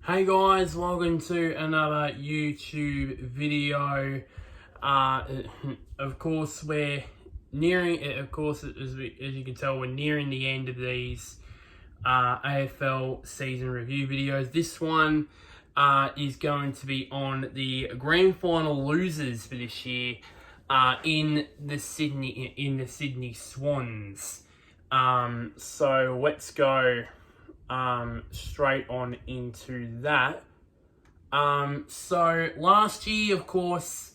Hey guys, welcome to another YouTube video. Of course, we're nearing. Of course, as you can tell, we're nearing the end of these AFL season review videos. This one is going to be on the grand final losers for this year in the Sydney Swans. So let's go straight on into that. So last year, of course,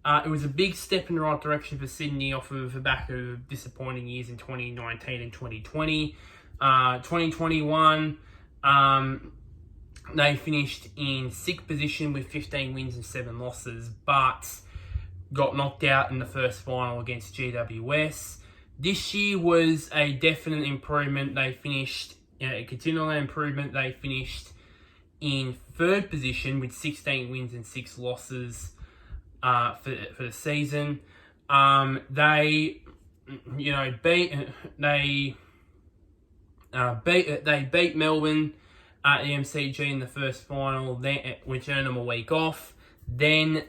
it was a big step in the right direction for Sydney off of the back of disappointing years in 2019 and 2020. 2021, they finished in 6th position with 15 wins and 7 losses, but got knocked out in the first final against GWS. This year was a definite improvement. They finished continual improvement. They finished in 3rd position with 16 wins and 6 losses for the season. They beat Melbourne at the MCG in the first final, which earned them a week off. Then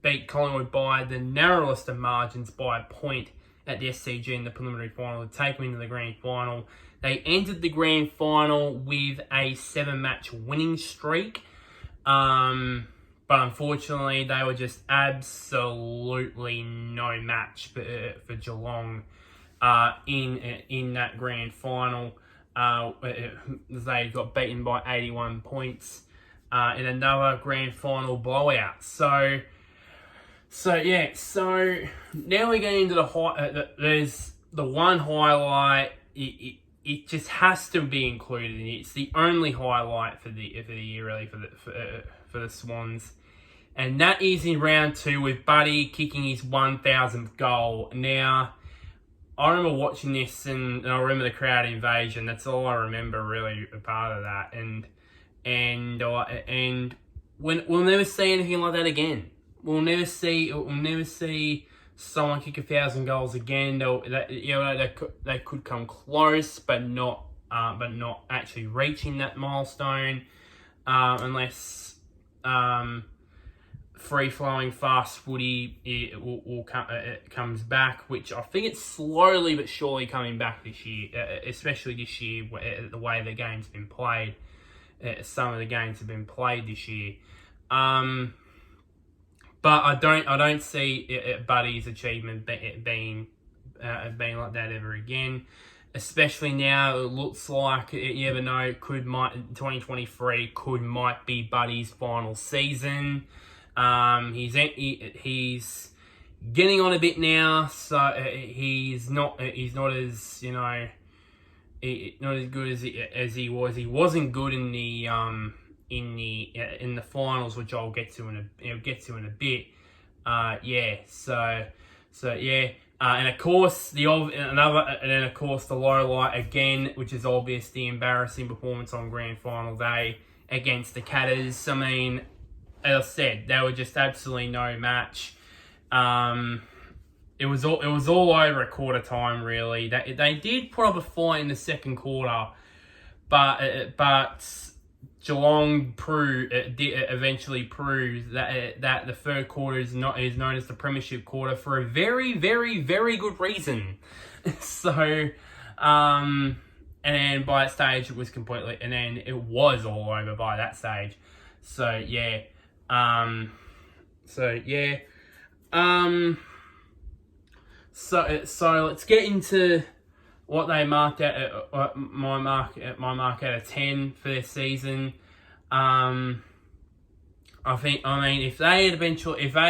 beat Collingwood by the narrowest of margins by a point at the SCG in the preliminary final to take them into the grand final. They entered the grand final with a 7-match winning streak. But unfortunately, they were just absolutely no match for Geelong in that grand final. They got beaten by 81 points in another grand final blowout. So now we're getting into the there's the one highlight. It just has to be included. It's the only highlight for the year, really, for the Swans, and that is in round 2 with Buddy kicking his 1,000th goal. Now, I remember watching this, and I remember the crowd invasion. That's all I remember, really, a part of that. And we'll never see anything like that again. We'll never see someone kick 1,000 goals again. They could come close, but not actually reaching that milestone, unless free-flowing fast footy it comes back, which I think it's slowly but surely coming back this year, especially this year, the way the game's been played. Some of the games have been played this year. But I don't see Buddy's achievement being like that ever again. Especially now, it looks like, you never know, 2023 might be Buddy's final season. He's getting on a bit now, so he's not as not as good as he was. He wasn't good in the finals, which I'll get to in a bit. And of course the low light again, which is obvious, the embarrassing performance on grand final day against the Catters. I mean, as I said, they were just absolutely no match. It was all over at quarter time, really. They did put up a fight in the second quarter, but Geelong eventually proved that the third quarter is known as the premiership quarter for a very, very, very good reason. So, and then by that stage it was all over by that stage. So let's get into what they marked at my mark out of 10 for this season. If they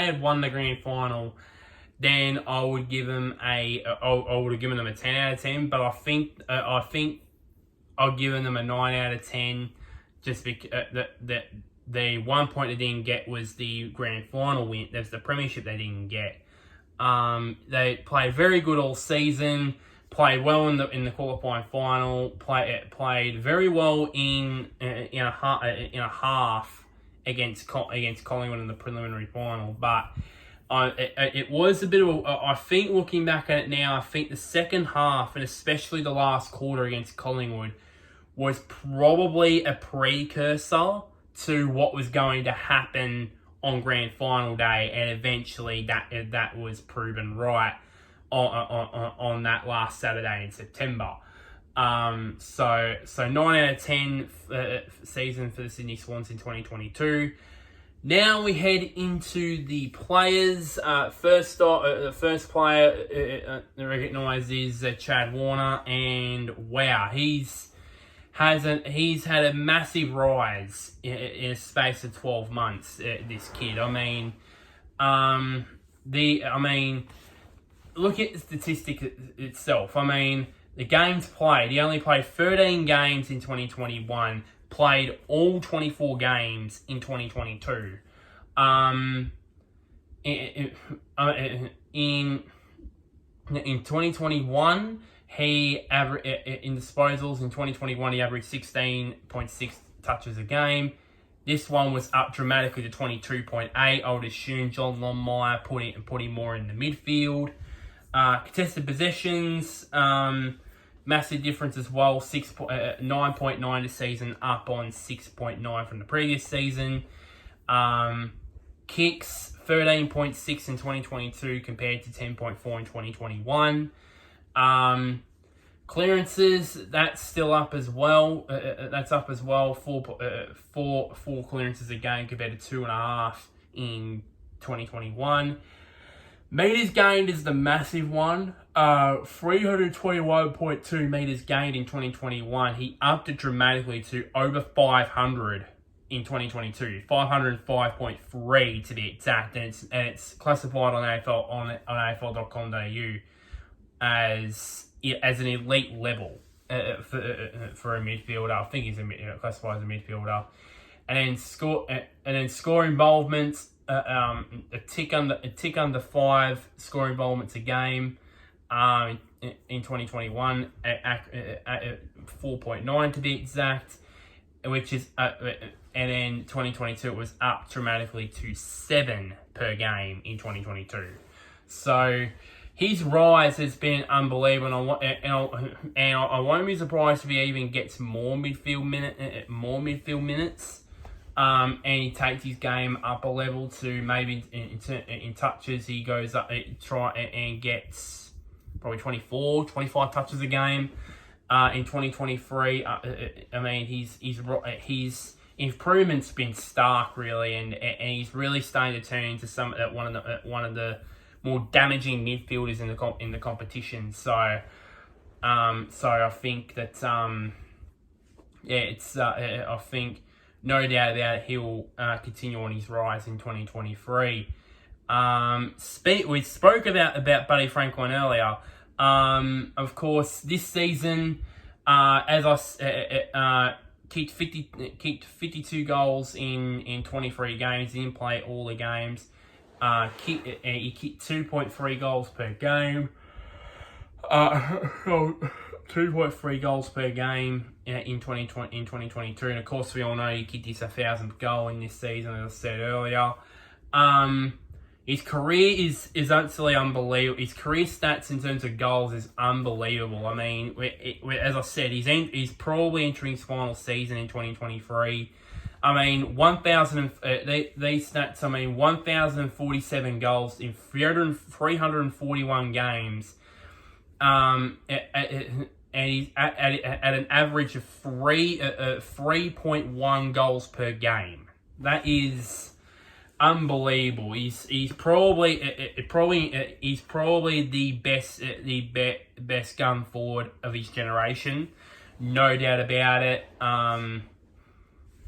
had won the grand final, then I would have given them a 10 out of 10. But I think I've given them a 9 out of 10, just because that the 1 point they didn't get was the grand final win. That's the premiership they didn't get. They played very good all season. Played well in the qualifying final. Played very well in a half against Collingwood in the preliminary final. But it was a bit of I think, looking back at it now, I think the second half, and especially the last quarter against Collingwood, was probably a precursor to what was going to happen on Grand Final day, and eventually that was proven right on that last Saturday in September. So 9 out of 10 season for the Sydney Swans in 2022. Now we head into the players. First player recognised is Chad Warner, and wow, he's had a massive rise in a space of 12 months. This kid, look at the statistic itself. The games played. He only played 13 games in 2021. Played all 24 games in 2022. In 2021, he averaged in disposals. In 2021, he averaged 16.6 touches a game. This one was up dramatically to 22.8. I would assume John Longmire put him more in the midfield. Contested possessions. Massive difference as well, 9.9 this season, up on 6.9 from the previous season. Kicks, 13.6 in 2022 compared to 10.4 in 2021. Clearances, that's still up as well. Four clearances a game compared to 2.5 in 2021. Meters gained is the massive one. 321.2 meters gained in 2021. He upped it dramatically to over 500 in 2022. 505.3 to be exact, and it's classified on AFL.com.au as an elite level for a midfielder. I think he's classified as a midfielder. And then score involvements. A tick under 5 score involvements a game in 2021 at 4.9 to be exact, which is and then 2022 it was up dramatically to 7 per game in 2022. So his rise has been unbelievable, and I won't be surprised if he even gets more midfield minutes. And he takes his game up a level to maybe in touches. He goes up, and gets probably 25 touches a game. In 2023, his improvement's been stark, really, and he's really starting to turn into one of the more damaging midfielders in the competition. So I think that I think. No doubt about it, he'll continue on his rise in 2023. We spoke about Buddy Franklin earlier. Of course, this season, as I kicked 52 goals in 23 games. He didn't play all the games. He kicked 2.3 goals per game. 2.3 goals per game in 2022, and of course we all know he kicked his 1,000th goal in this season, as I said earlier. His career is absolutely unbelievable. His career stats in terms of goals is unbelievable. As I said, he's probably entering his final season in 2023. 1,000 these stats. 1,047 goals in 341 games. And he's at an average of 3.1 goals per game. That is unbelievable. He's probably the best gun forward of his generation, no doubt about it.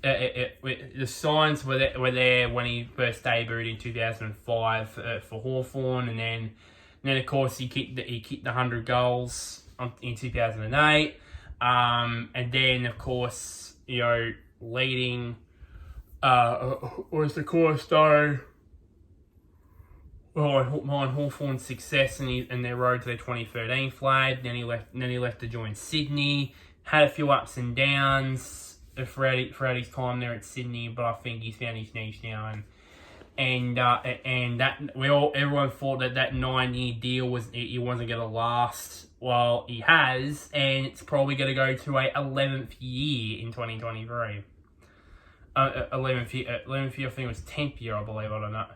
The signs were there when he first debuted in 2005 for Hawthorn, and then of course he kicked the 100 goals in 2008, and then of course leading was the cornerstone behind Hawthorn's success and their road to their 2013 flag. Then he left to join Sydney. Had a few ups and downs throughout his time there at Sydney, but I think he's found his niche now, and that everyone thought that 9-year deal wasn't going to last. Well, he has, and it's probably going to go to a 11th year in 2023. 11th year, I think it was 10th year, I believe, I don't know.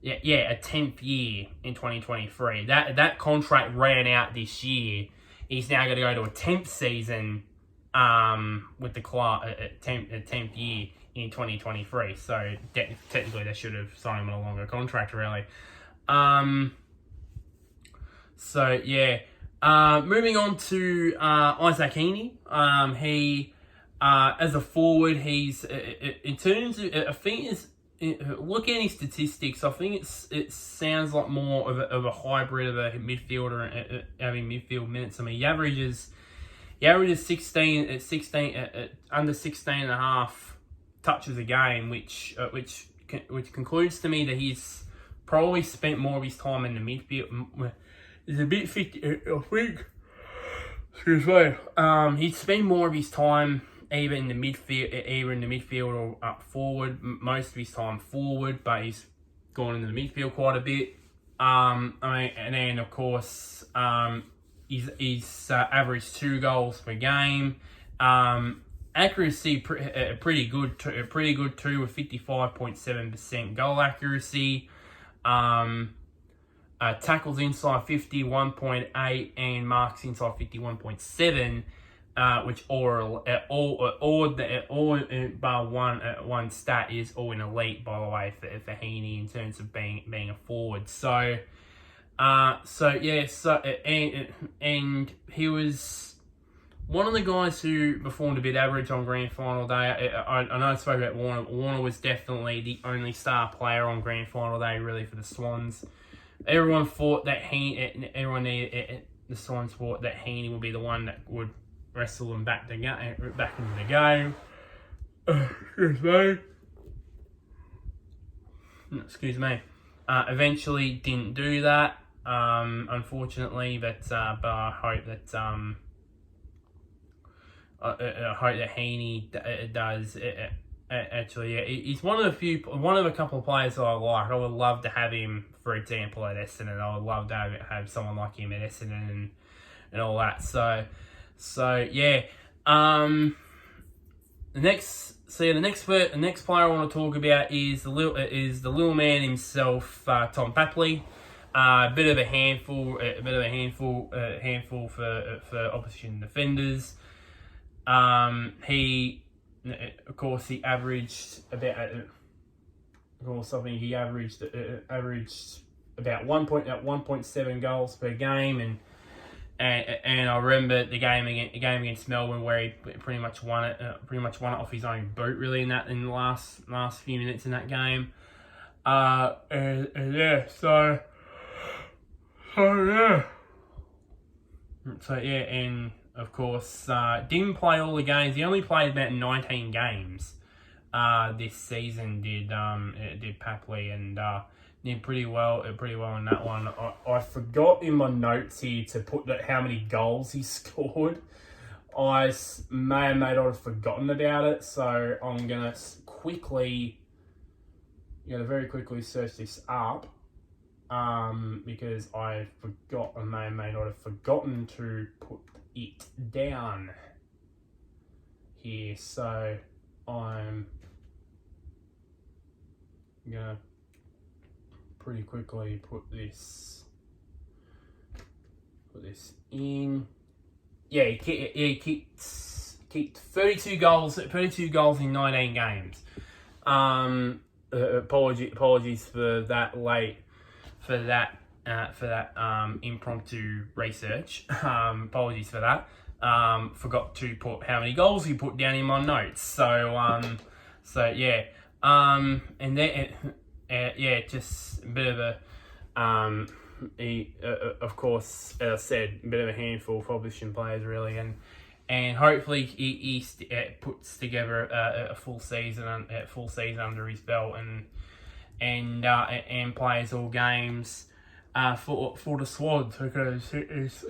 Yeah, a 10th year in 2023. That contract ran out this year. He's now going to go to a 10th season with the club, a 10th year in 2023. So technically they should have signed him on a longer contract, really. So, yeah. Moving on to Isaac Heaney. He, as a forward, he's, in terms of, I think it's, look at his statistics, I think it sounds like more of a hybrid of a midfielder having midfield minutes. I mean, he averages 16 under 16 and a half touches a game, which concludes to me that he's probably spent more of his time in the midfield. It's a bit 50, I think. Excuse me. He'd spend more of his time either in the midfield or up forward. Most of his time forward, but he's gone into the midfield quite a bit. And then of course, he's averaged 2 goals per game. Accuracy pretty good too, with 55.7% goal accuracy. Tackles inside 51.8 and marks inside 51.7. Which all bar one stat is all in elite, by the way, for Heaney in terms of being a forward. So and he was one of the guys who performed a bit average on Grand Final Day. I know I spoke about Warner. Warner was definitely the only star player on Grand Final Day, really, for the Swans. Everyone thought that the Swans thought that Heaney would be the one that would wrestle them back into the game. Excuse me. Eventually didn't do that, unfortunately, but I hope that Heaney does. Actually, yeah, he's one of a couple of players that I like. I would love to have him, for example, at Essendon. I would love to have someone like him at Essendon and all that. So yeah. The next player I want to talk about is the little man himself, Tom Papley. A bit of a handful for opposition defenders. He averaged about. He averaged about 1.7 goals per game, and I remember the game against Melbourne where he pretty much won it off his own boot, really, in the last few minutes in that game. And of course, didn't play all the games. He only played about 19 games this season. Did Papley, and did pretty well in that one. I forgot in my notes here to put how many goals he scored. I may not have forgotten about it, so I'm gonna very quickly search this up. Because I may not have forgotten to put it down here. So I'm gonna pretty quickly put this in. Yeah, he kicked 32 goals in 19 games. Apologies for that impromptu research. Apologies for that. Forgot to put how many goals he put down in my notes. So yeah. And then just a bit of a of course, as I said, a bit of a handful for opposition players, really, and hopefully he puts together a full season under his belt and plays all games for the Swans, because it is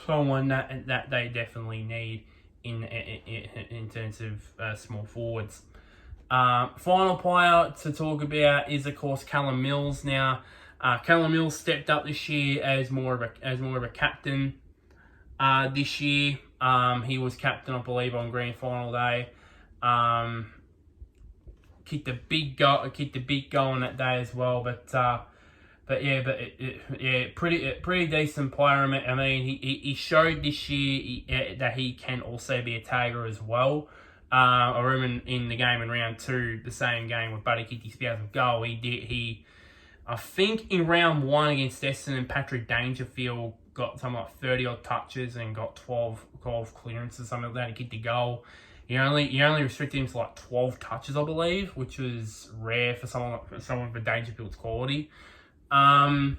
someone that they definitely need in terms of small forwards. Final player to talk about is, of course, Callum Mills. Now, Callum Mills stepped up this year as more of a captain. This year, he was captain, I believe, on grand final day. Kicked a big goal on that day as well. Pretty decent player. I mean, he showed this year that he can also be a tagger as well. I remember in the game in round 2, the same game with Buddy kicked his 1000th goal. I think in round 1 against Essendon, Patrick Dangerfield got something like 30 odd touches and got 12 clearances, something like that. He kicked a goal. He only restricted him to like 12 touches, I believe, which was rare for someone with Dangerfield's quality. It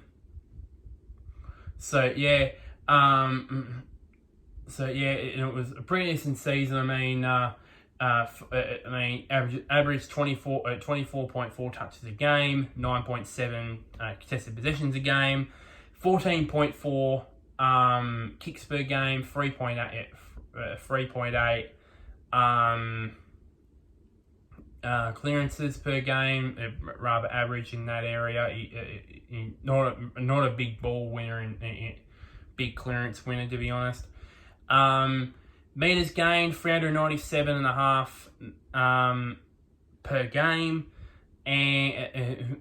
was a pretty decent season. Average 24.4 touches a game, 9.7 contested possessions a game, 14.4 kicks per game, 3.8 clearances per game, rather average in that area. Not a big ball winner and big clearance winner, to be honest. Meters gained 397.5 per game, and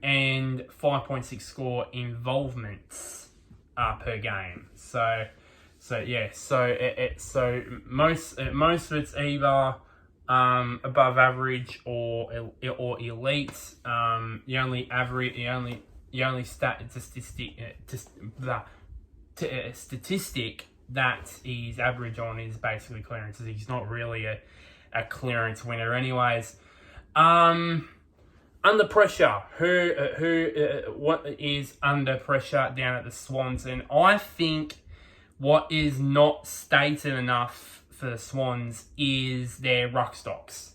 5.6 score involvements per game. So most of it's either above average or elite. The only statistic that he's average on is basically clearances. He's not really a clearance winner, anyways. Under pressure, what is under pressure down at the Swans? And I think what is not stated enough for the Swans is their ruck stocks.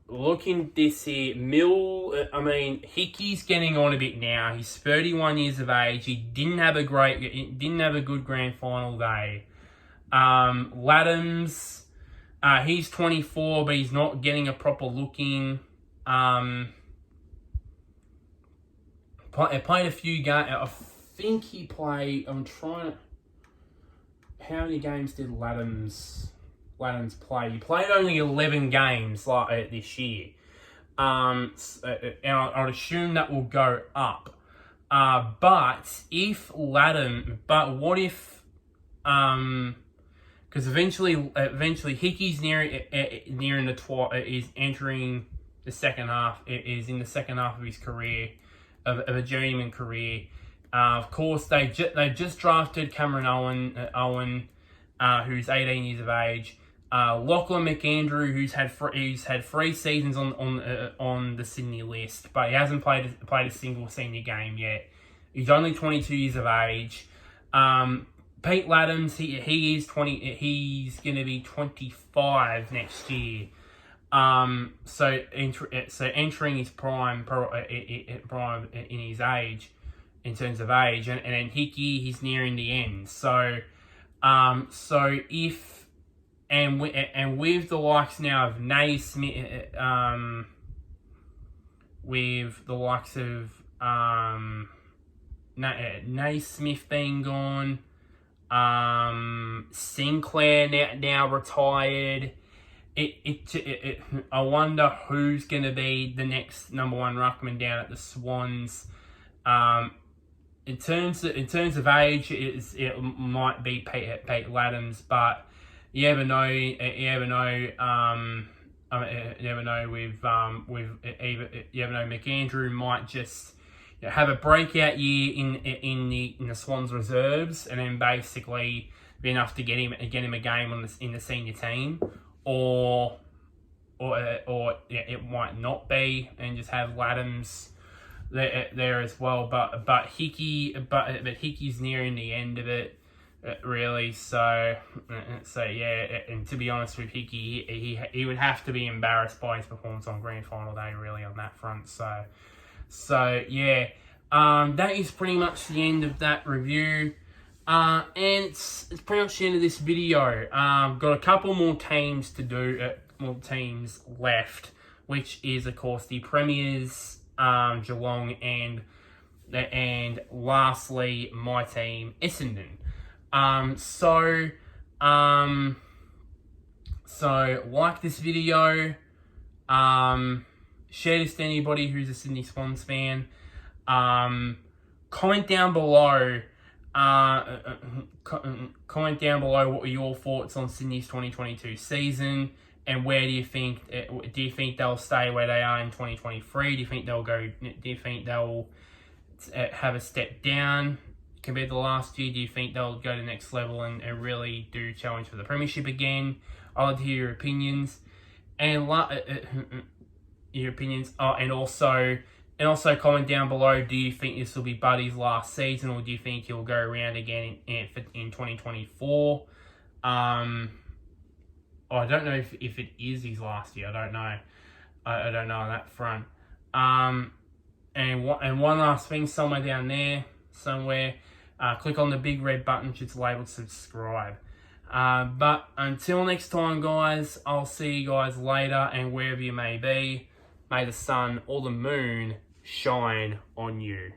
Looking this here, Hickey's getting on a bit now. He's 31 years of age. He didn't have a good grand final day. Laddams, he's 24, but he's not getting a proper look in. Played a few games. I think he played. How many games did Laddams play? He played only 11 games this year. And I'd assume that will go up. What if because eventually Hickey's nearing is entering the second half. Is in the second half of his career, of a journeyman career. Of course, they just drafted Cameron Owen, who's 18 years of age. Lachlan McAndrew, who's had 3 seasons on the Sydney list, but he hasn't played a single senior game yet. He's only 22 years of age. Pete Laddams, he is 20. He's going to be 25 next year. So entering his prime in his age, in terms of age, and then Hickey, he's nearing the end. So if with the likes now of Naismith, with the likes of Naismith being gone, Sinclair now retired. I wonder who's going to be the next number 1 ruckman down at the Swans. In terms of age, it might be Pete Laddams, but you never know. You never know with McAndrew might just have a breakout year in the Swans reserves, and then basically be enough to get him a game in the senior team, or it might not be, and just have Laddams there as well. But Hickey's nearing the end of it, really. So yeah, and to be honest with Hickey, he would have to be embarrassed by his performance on grand final day, really, on that front. So yeah, that is pretty much the end of that review. And it's pretty much the end of this video. Got a couple more teams to do, more teams left which is, of course, the Premiers, Geelong, and lastly, my team, Essendon. So like this video, share this to anybody who's a Sydney Swans fan. Comment down below. Comment down below what were your thoughts on Sydney's 2022 season, and where do you think they'll stay where they are in 2023? Do you think they'll have a step down compared to last year? Do you think they'll go to the next level and really do challenge for the premiership again? I'd like to hear your opinions, and also comment down below, do you think this will be Buddy's last season, or do you think he'll go around again in 2024? I don't know if it is his last year. I don't know. I don't know on that front. And one last thing, somewhere down there, click on the big red button which is labeled subscribe. But until next time, guys, I'll see you guys later, and wherever you may be, may the sun or the moon shine on you.